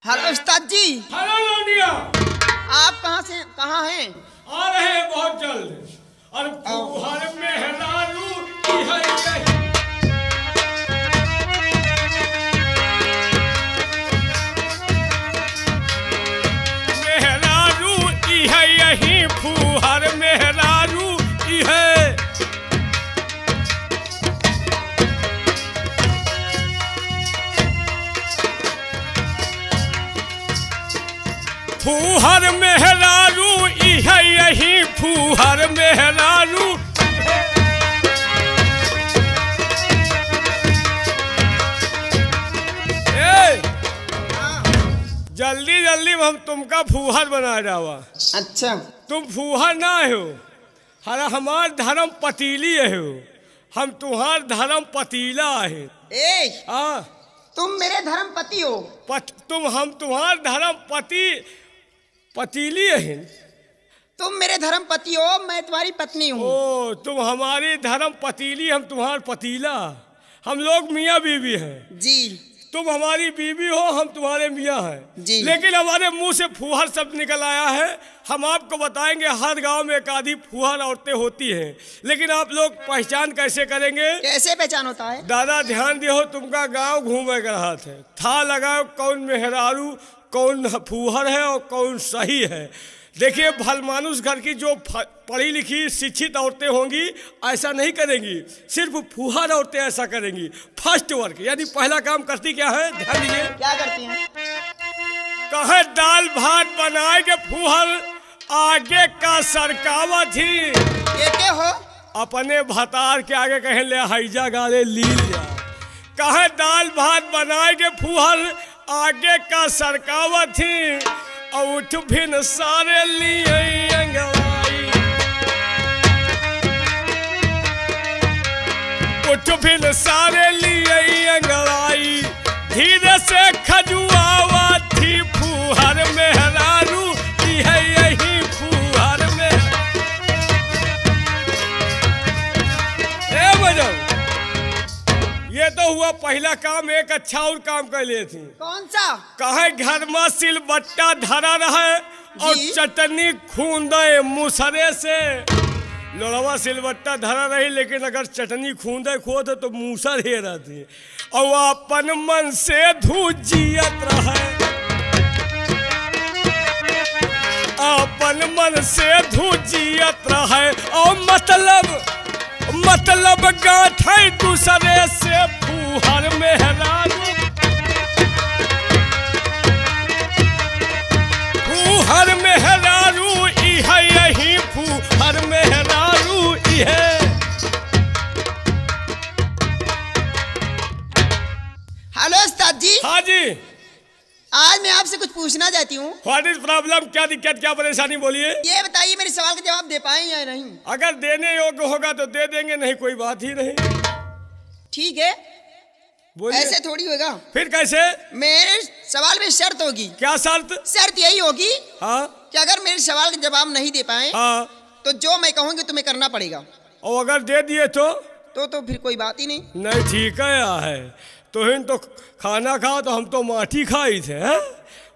Hello उस्ताद जी। Hello लौंडिया। आप कहाँ हैं? आ रहे हैं बहुत जल्द। और फुहर मेहरारू की है यही। मेहरारू की है यही, फुहर मेहरारू की है। फुहर मेहरारू इहे यही, फुहर मेहरारू। जल्दी जल्दी हम तुमका फुहर बना जावा। अच्छा, तुम फुहर ना हो, हमार धर्म पतीली हो, हम तुम्हार धर्म पतीला है। तुम मेरे धर्म पति हो। हम तुम्हार धर्म पतीली है। तुम मेरे धर्म पति हो, मैं तुम्हारी पत्नी हूँ। ओ, तुम हमारी धर्म पतीली, हम तुम्हार पतीला। हम लोग मियाँ बीवी हैं जी। तुम हमारी बीवी हो, हम तुम्हारे मियाँ हैं जी। लेकिन हमारे मुंह से फुहर शब्द निकल आया है। हम आपको बताएंगे, हर गांव में एक आधी फुहर औरतें होती हैं, लेकिन आप लोग पहचान कैसे करेंगे? कैसे पहचान होता है? दादा ध्यान दियो, तुमका गांव घूमे का हाथ है, था लगाओ कौन मेहरारू, कौन फुहर है और कौन सही है। देखिए, भल मानुस घर की जो पढ़ी लिखी शिक्षित औरतें होंगी ऐसा नहीं करेंगी, सिर्फ फुहर औरतें ऐसा करेंगी। फर्स्ट वर्क यानी पहला काम करती क्या है, ध्यान दीजिए। क्या करती हैं? कहे दाल भात बनाए के फुहर आगे का सरकावा थी। ये हो? अपने भतार के आगे कहे ले हैजा गाले लील जा। कहे दाल भात बनाए के फुहर आगे का सरकावा थी, उठ भिन सारे लिए अंगड़ाई। उठ भिन सारे लिए अंगड़ाई, धीरे से खजुआवा थी फुहर मेहरारू की है यही, फुहर में। ये तो हुआ पहला काम। एक अच्छा और काम कर लिए थी। कौन सा? कहे घर में सिलबट्टा धरा रहे और चटनी खूंदे मुसरे से। लोड़वा सिलबट्टा धरा रही, लेकिन अगर चटनी खूंदे खोद तो मूसर हे रहती। और अपन मन से धुजियत रहे, अपन मन से धुजियत रहे। और मतलब गाँठे दूसरे से फुहर मेहरारू। फुहर मेहरारू इहे यही, फुहर मेहरारू इहे। हेलो उस्ताद जी। हाँ जी। आज मैं आपसे कुछ पूछना चाहती हूँ। What is problem? क्या दिक्कत, क्या परेशानी, बोलिए। ये बताइए, मेरे सवाल का जवाब दे पाएं या नहीं? अगर देने योग्य होगा तो दे देंगे, नहीं कोई बात ही नहीं। ठीक है, बोलिए। ऐसे थोड़ी होगा। फिर कैसे? मेरे सवाल में शर्त होगी। क्या शर्त? शर्त यही होगी, हाँ, कि अगर मेरे सवाल का जवाब नहीं दे पाए, हाँ, तो जो मैं कहूँगी तुम्हें करना पड़ेगा। और अगर दे दिए तो फिर कोई बात ही नहीं। नहीं, ठीक है। तो खाना खा तो हम तो माटी खाई थे, हैं?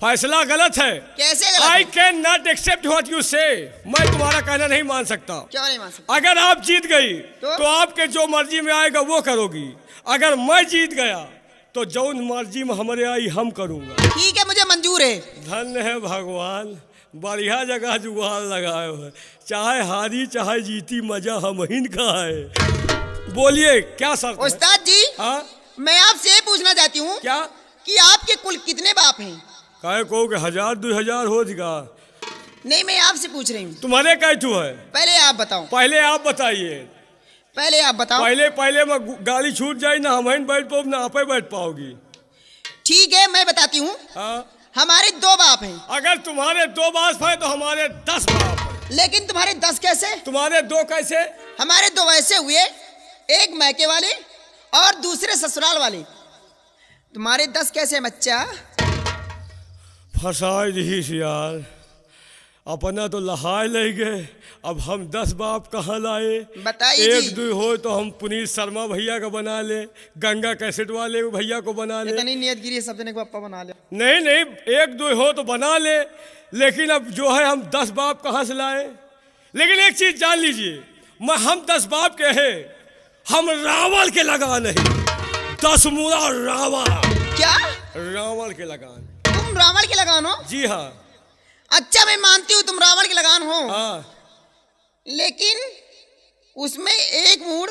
फैसला गलत है। कैसे गलत? I can not accept what you say. मैं तुम्हारा कहना नहीं मान सकता। क्यों नहीं मान सकता? अगर आप जीत गई तो आपके जो मर्जी में आएगा वो करोगी। अगर मैं जीत गया तो जो मर्जी में हमारे आई हम करूँगा। ठीक है, मुझे मंजूर है। धन्य है भगवान, बढ़िया जगह जुगाड़ लगाए हो। चाहे हारी चाहे जीती, मजा हम ही का है। बोलिए क्या शर्त है? उस्ताद जी, हाँ, मैं आपसे ये पूछना चाहती हूँ क्या? कि आपके कुल कितने बाप हैं? कहे को 1000 2000 हो जाएगा। नहीं, मैं आपसे पूछ रही हूँ। तुम्हारे कैठू है? पहले आप बताओ। पहले आप बताइए। पहले आप बताओ। पहले मैं गाड़ी छूट जाए ना, हम ही बैठ पाओ ना आप ही बैठ पाओगी। ठीक है, मैं बताती हूँ। हाँ, हमारे 2 बाप हैं। अगर तुम्हारे 2 बाप है तो हमारे 10 बाप है। लेकिन तुम्हारे 10 कैसे? तुम्हारे 2 कैसे? हमारे 2 ऐसे हुए, एक मैके वाले और दूसरे ससुराल वाले। तुम्हारे 10 कैसे बच्चा? फंसाई दी यार। अपना तो लहाए ले गए, अब हम 10 बाप कहाँ लाए। बताइए एक जी। दो हो तो हम पुनीत शर्मा भैया का बना ले, गंगा कैसेट वाले भैया को बना ले। इतनी नियतगिरी है, सब जने को पप्पा बना लिया। नहीं नहीं, एक दो हो तो बना ले, लेकिन अब जो है हम 10 बाप कहाँ से लाए। लेकिन एक चीज जान लीजिए, हम 10 बाप के हैं, हम रावण के लगान है। 10 मूला रावण। क्या रावण के लगान। तुम रावण के लगान हो? जी हाँ। अच्छा, मैं मानती हूँ तुम रावण के लगान हो, हाँ, लेकिन उसमें एक मूड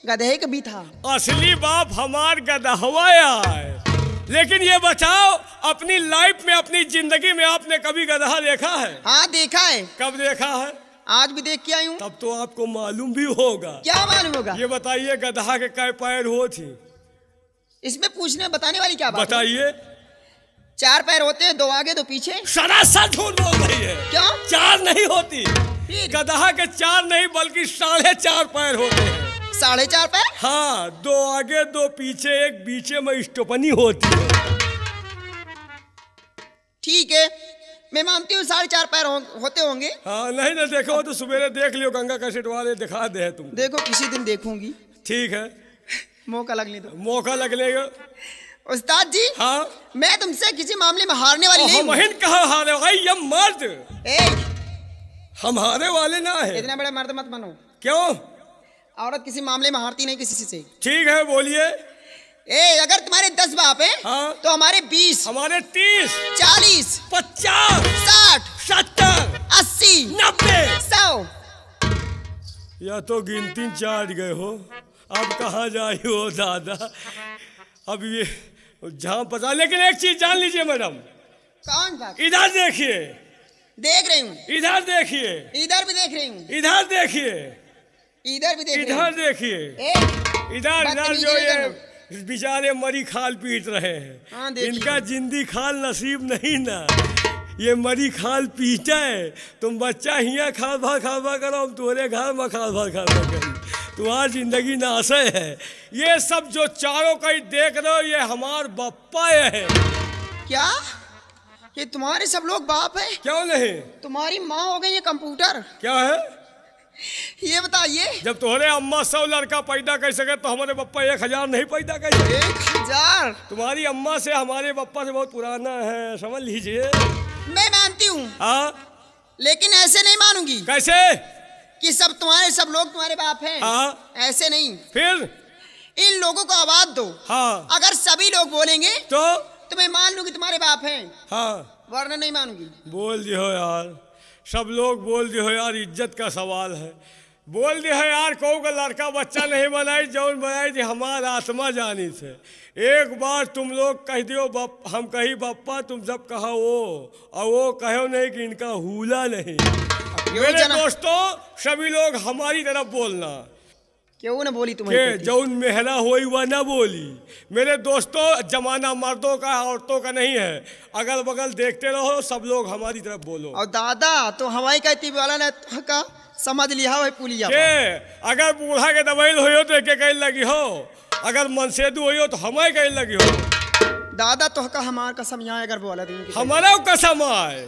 गधे का भी था। असली बाप हमार गदहवा है। लेकिन ये बताओ, अपनी लाइफ में, अपनी जिंदगी में आपने कभी गदहा देखा है? हाँ देखा है, कब देखा है? आज भी देख के आई हूँ। तब तो आपको मालूम भी होगा। क्या मालूम होगा? ये बताइए, गदहा के कै पैर हो थी? इसमें पूछने बताने वाली क्या बात है? बताइए। 4 पैर होते हैं, 2 आगे 2 पीछे। सरासर झूठ बोल रही है। क्यों? 4 नहीं होती। फिर? गदहा के 4 नहीं बल्कि 4.5 पैर होते हैं। 4.5 पैर? हाँ, 2 आगे 2 पीछे, एक बीचे में स्टोपनी होती है। ठीक है, मैं मानती हूँ 4.5 पैर होते होंगे। हाँ, नहीं ना देखो तो सवेरे देख लियो, गंगा कैसेट वाले दिखा दे तुम। देखो किसी दिन देखूंगी, ठीक है, मौका लगने दो। मौका लगेगा। उस्ताद जी, हाँ, मैं तुमसे किसी मामले में हारने वाली नहीं हम हूँ। हिन कहाँ हारे भाई, ये मर्द ए, हम हारे वाले ना है। इतना बड़ा मर्द मत बनो। क्यों? औरत किसी मामले में हारती नहीं किसी से। ठीक है, बोलिए। ए, अगर तुम्हारे 10 बाप हैं, हाँ, तो हमारे 20, हमारे 30, 40, 50, 60, 70, 80, 90, 100। या तो गिनती चाट गए हो। अब कहाँ जाए हो दादा, अब ये जहाँ पता। लेकिन एक चीज जान लीजिए मैडम, कौन था? इधर देखिए, देख रही हूँ। इधर देखिए, इधर भी देख रही हूँ। इधर देखिए, इधर भी देख रही इधर हूँ। देखिए, ए, इधर इधर बदतमीजी जो नहीं ये करना। बेचारे मरी खाल पीट रहे हाँ, हैं, देखिए। इनका जिंदी खाल नसीब नहीं ना, ये मरी खाल पीटा है। तुम बच्चा हिया खाबा खाबा करो, हम तुम्हारे घर में खाबा खाबा करी, तुम्हारी जिंदगी नासे है। ये सब जो चारों कहीं देख रहे हो, ये हमार बप्पा है। क्या ये तुम्हारे सब लोग बाप है? क्यों नहीं? तुम्हारी माँ हो गई ये कंप्यूटर? क्या है? ये बताइए, जब तुम्हारे अम्मा 100 लड़का पैदा कर सके तो हमारे बप्पा 1000 नहीं पैदा कर सके। 1000? तुम्हारी अम्मा से हमारे बप्पा से बहुत पुराना है, समझ लीजिए। मैं मानती हूँ, हाँ, लेकिन ऐसे नहीं मानूंगी कैसे? कि सब लोग तुम्हारे बाप हैं। हाँ, ऐसे नहीं। फिर? इन लोगों को आवाज दो। हाँ, अगर सभी लोग बोलेंगे तो मैं मान लूं कि तुम्हारे बाप हैं, हाँ, वरना नहीं मानूंगी। बोल दियो यार, सब लोग बोल दियो यार, इज्जत का सवाल है। बोल दिया है यार, कहू का लड़का बच्चा नहीं बनाई, जौन बनाई थी हमारा आत्मा जानी थे। एक बार तुम लोग कह दियो हम कही बप्पा, तुम सब कहा वो, और वो कहो नहीं कि इनका हुला नहीं। मेरे दोस्तों, सभी लोग हमारी तरफ बोलना। क्यों ना बोली के तुम्हें? जौन मेहरा होई वह ना बोली। मेरे दोस्तों, जमाना मर्दों का औरतों का नहीं है। अगल बगल देखते रहो, सब लोग हमारी तरफ बोलो। और दादा तो हवाई कहती वाला ने का समझ लिया है पुलिया के अगर बूढ़ा के दवाई हो तो एक कह लगी हो, अगर मनसेदू हो तो हमें कह लगी हो। दादा तो का हमार कसम यहाँ अगर बोला तुम हमारा कसम आए,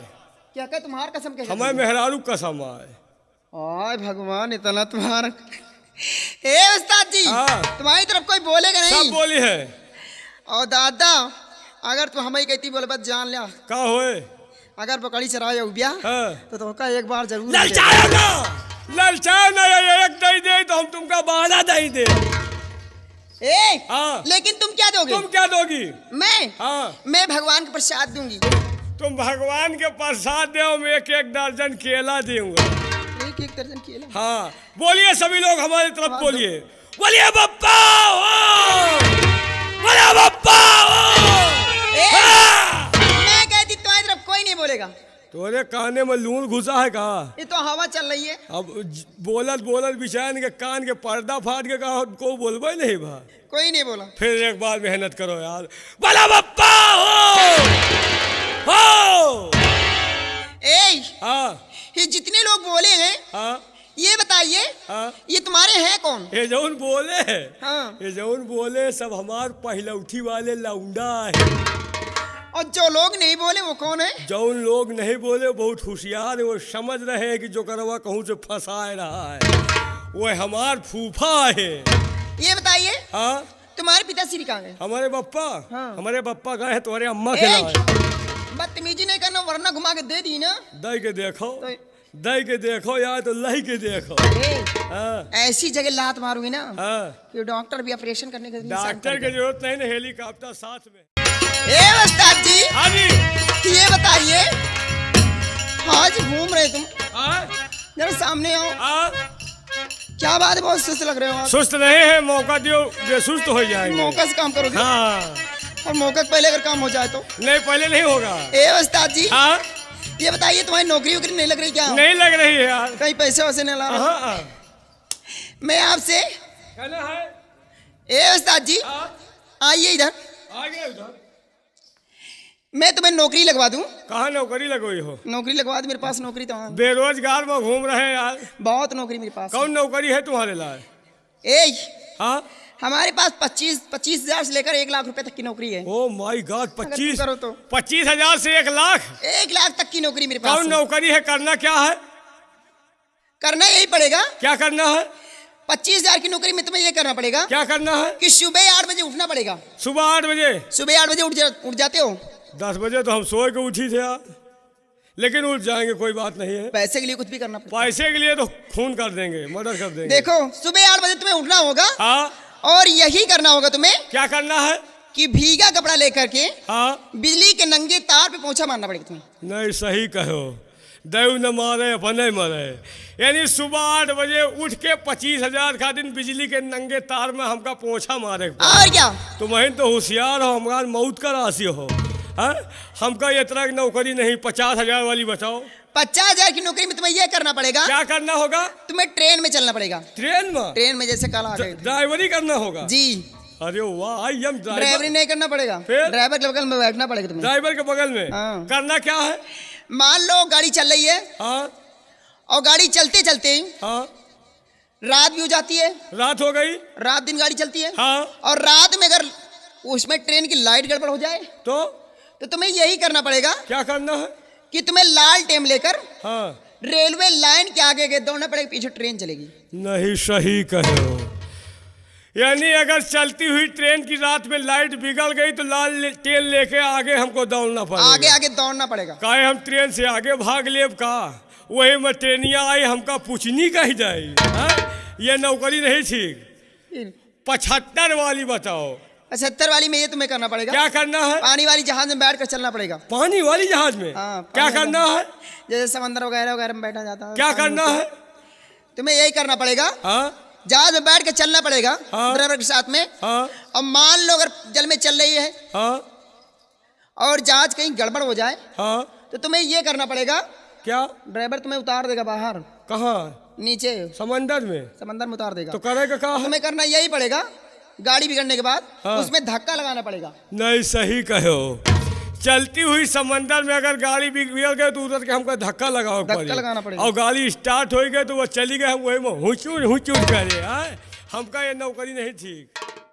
क्या कह तुम्हार कसम कह? हमें मेहरारू कसम आए। आय भगवान, इतना तुम्हारा। ए उस्ताद जी, हाँ। तुम्हारी तरफ कोई बोलेगा नहीं? सब बोली है। और दादा अगर तू हमें कहती बोले बस जान लिया, का होए? अगर बकरी चराए उबिया हाँ। तो का एक बार जरूर ललचाओ ना, ललचाओ ना, एक दही दे तो हम तुमका 12 दही दे। हाँ। लेकिन तुम क्या दोगे? तुम क्या दोगी? मैं मैं भगवान के प्रसाद दूंगी। तुम भगवान के प्रसाद दो, मैं 1 दर्जन केला दूंगा। 1 दर्जन केला? हाँ, बोलिए सभी लोग हमारी तरफ बोलिए, बोलिए बप्पा, बोलिए बप्पा। मैं कहती तुम्हारी तरफ कोई नहीं बोलेगा। तोरे काने में लून घुसा है का? ये तो हवा चल रही है। अब बोलत बोलत बिचान के कान के पर्दा फाट के कहा को बोलबे नहीं भा। कोई नहीं बोला। फिर एक बार मेहनत करो यार, बोला बप्पा हो। हाँ, ये जितने लोग बोले हैं, हाँ, ये बताइए, ये तुम्हारे हैं कौन? ये जौन बोले हाँ। ये जौन बोले सब हमार पहलौठी वाले लौंडा है। और जो लोग नहीं बोले वो कौन है? जो उन लोग नहीं बोले बहुत होशियार है, वो समझ रहे हैं कि जो करवा कहूँ से फंसा रहा है वो हमार फूफा है। ये बताइए, हाँ, तुम्हारे पिताश्री कहाँ गए? हमारे पप्पा, हाँ। हमारे पप्पा गए हैं तुम्हारे अम्मा के लाए। बदतमीजी नहीं करना वरना घुमा के दे दी ना। दई के देखो, तो दई के देखो या तो लही के देखो। हाँ, ऐसी जगह लात मारूंगी ना हाँ। कि डॉक्टर भी ऑपरेशन करने के लिए डॉक्टर की जरूरत नहीं ना, हेलीकॉप्टर साथ में। ए उस्ताद जी, हाँ जी। ये बताइए, आज घूम रहे तुम, हाँ, जरा सामने आओ। हाँ। क्या बात है, बहुत सुस्त लग रहे हो आप। सुस्त नहीं है, मौका दियो बेसुस्त हो जाएंगे। मौका से काम करोगे? हाँ। और मौका से पहले अगर काम हो जाए तो? नहीं, पहले नहीं होगा। ए उस्ताद जी, हाँ, ये बताइए तुम्हारी नौकरी वोकरी नहीं लग रही क्या? नहीं लग रही है यार। कहीं पैसे वैसे नहीं ला रहे? हाँ, हाँ। मैं आपसे, कहना है। ए उस्ताद जी, हाँ, आइए इधर, आगे उधर। मैं तुम्हें नौकरी लगवा दूं। कहाँ नौकरी लगोई हो? नौकरी लगवा दो, मेरे पास नौकरी तो है। बेरोजगार में घूम रहे हैं यार। बहुत नौकरी मेरे पास। कौन नौकरी है तुम्हारे लाए? ए, हाँ, हमारे पास 25,000 से लेकर 1 लाख रुपए तक की नौकरी है। ओ माय गॉड, अगर तुम 25 करो तो 25,000 से 1 लाख? 1 लाख तक की नौकरी मेरे पास कौन है। नौकरी है? करना क्या है? करना यही पड़ेगा। क्या करना है? 25,000 की नौकरी में तुम्हें ये करना पड़ेगा क्या करना है? कि सुबह 8 बजे उठना पड़ेगा। सुबह 8 बजे? सुबह 8 बजे उठ जाते हो? 10 बजे तो हम सोए के उठी थे यार, लेकिन उठ जाएंगे, कोई बात नहीं है। पैसे के लिए कुछ भी करना पड़ेगा। पैसे के लिए तो खून कर देंगे, मर्डर कर देंगे। देखो, सुबह 8 बजे तुम्हें उठना होगा। हाँ। और यही करना होगा तुम्हें क्या करना है? कि भीगा कपड़ा लेकर के हाँ। बिजली के नंगे तार पे पोंछा मारना पड़ेगा तुम्हें। नहीं, सही कहो, देव न मारे अपने मरे। यानी सुबह 8 बजे उठ के 25,000 का दिन बिजली के नंगे तार में हमका पोछा मारे। और क्या? तुम्हें तो होशियार हो, हमार मौत का राशि हो। हाँ? हमका ये तरह की नौकरी नहीं, 50,000 वाली बताओ। 50,000 की नौकरी में तुम्हें यह करना पड़ेगा। क्या करना होगा? तुम्हें ट्रेन में चलना पड़ेगा। ट्रेन में? ट्रेन में जैसे कल आ गए थे। ड्राइवरी करना होगा? जी। अरे वाह, आई एम ड्राइवरी ड्राइवर। नहीं करना पड़ेगा, फिर? ड्राइवर के बगल में बैठना पड़ेगा तुम्हें। ड्राइवर के बगल में? हाँ। करना क्या है? मान लो गाड़ी चल रही है। हाँ, और गाड़ी चलते चलते हाँ। रात भी हो जाती है। रात हो गई? रात दिन गाड़ी चलती है। हाँ। और रात में अगर उसमें ट्रेन की लाइट गड़बड़ हो जाए तो तुम्हें यही करना पड़ेगा क्या करना है? कि तुम्हें लाल टेम लेकर हाँ। रेलवे लाइन के आगे के दौड़ना पड़ेगा, पीछे ट्रेन चलेगी। नहीं, सही कहो। यानी अगर चलती हुई ट्रेन की रात में लाइट बिगड़ गई तो लाल टेल लेके आगे हमको दौड़ना पड़ेगा। आगे आगे दौड़ना पड़ेगा। काहे हम ट्रेन से आगे भाग लेब का? वही में ट्रेनिया आई हमका पूछनी कही जाए। ये नौकरी नहीं ठीक। 75 वाली बताओ। 75 वाली में ये तुम्हें करना पड़ेगा। क्या करना है? पानी वाली जहाज में बैठ कर चलना पड़ेगा। पानी वाली जहाज में? हाँ, क्या पानी करना है? जैसे समंदर वगैरह वगैरह में बैठा जाता है। क्या करना है? तुम्हें यही करना पड़ेगा। हाँ, जहाज में बैठ के चलना पड़ेगा। हाँ। ड्राइवर के साथ में। हाँ, और मान लो अगर जल में चल रही है हाँ, और जहाज कहीं गड़बड़ हो जाए हाँ। तो तुम्हें ये करना पड़ेगा। क्या? ड्राइवर तुम्हें उतार देगा बाहर, कहाँ? नीचे समंदर में? समंदर में उतार देगा। तो करेगा क्या? तुम्हें करना यही पड़ेगा, गाड़ी बिगड़ने के बाद हाँ। उसमें धक्का लगाना पड़ेगा। नहीं, सही कहो। चलती हुई समंदर में अगर गाड़ी बिगड़ गई तो उधर के हमको धक्का लगाना पड़ेगा। और गाड़ी स्टार्ट हो गई तो वो चली गई, हम वही में हुचूर करे। हमका ये नौकरी नहीं ठीक।